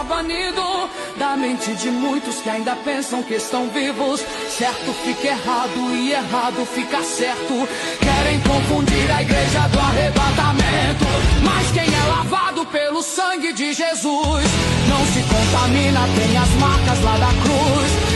banido da mente de muitos que ainda pensam que estão vivos. Certo fica errado e errado fica certo. Querem confundir a igreja do arrebatamento, mas quem é lavado pelo sangue de Jesus não se contamina, tem as marcas lá da cruz.